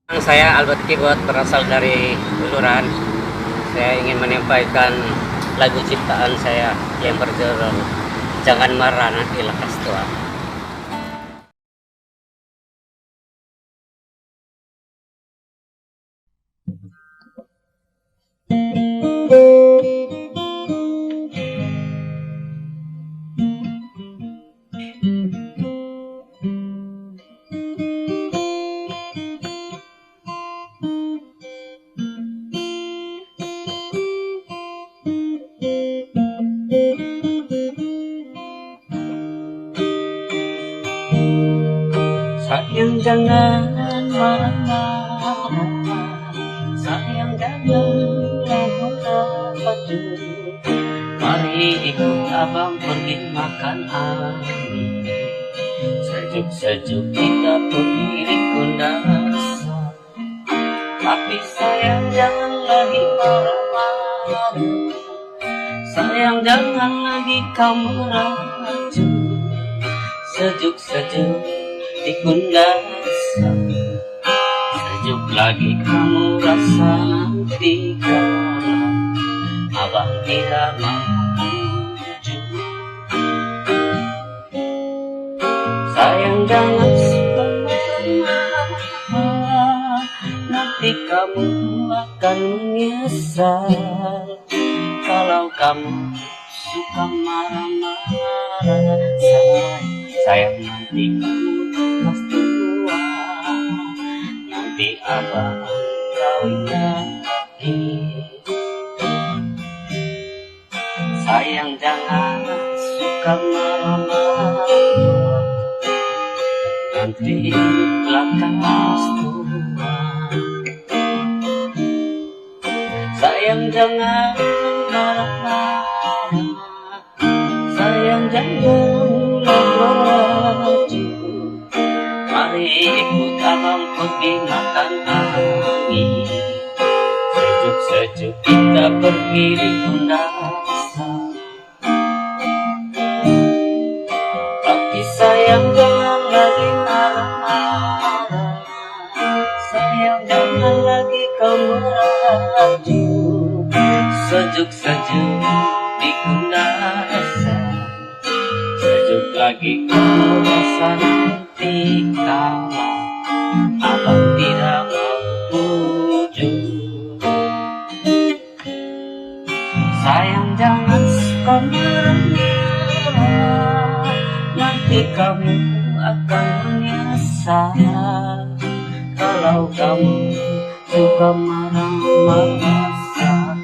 Saya Albert Kibot, berasal dari Uluran. Saya ingin menyampaikan lagu ciptaan saya yang berjudul Jangan Marah Nanti Lekas Tua. Sayang jangan marah-marah, sayang janganlah baju. Mari ikut abang pergi makan angin, sejuk-sejuk kita pergi di Kundasang. Tapi sayang jangan lagi marah-marah, sayang jangan lagi kau merajuk. Sejuk-sejuk di Kundasang, sejuk lagi kamu rasa nanti kalau abang tidak maju. Sayang jangan suka marah, nanti kamu akan menyesal. Kalau kamu suka marah-marah, sayang nanti kamu pasti tua, nanti abang kawin lagi. Sayang jangan suka marah-marah, nanti lekas tua. Sayang jangan marah-marah, sayang janganlah maju. Mari ikut abang pergi makan angin, sejuk-sejuk kita pergi di Kundasang. Tapi sayang jangan lagi marah-marah, sayang jangan lagi kau merajuk. Sejuk-sejuk di Kundasang, sejuk lagi kamu rasa nanti kalau abang tidak mau pujuk. Sayang jangan suka marah-marah, nanti kamu akan menyesal. Kalau kamu suka marah-marah,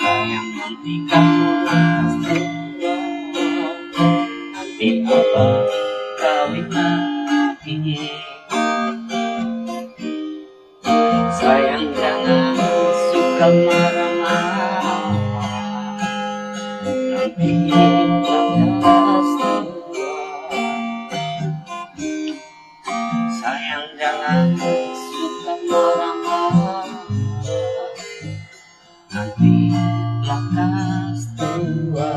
sayang nanti kamu lekas tua, nanti abang kawin lagi. Sayang jangan suka marah-marah, nanti lekas tua. Sayang jangan suka marah-marah, nanti lekas tua.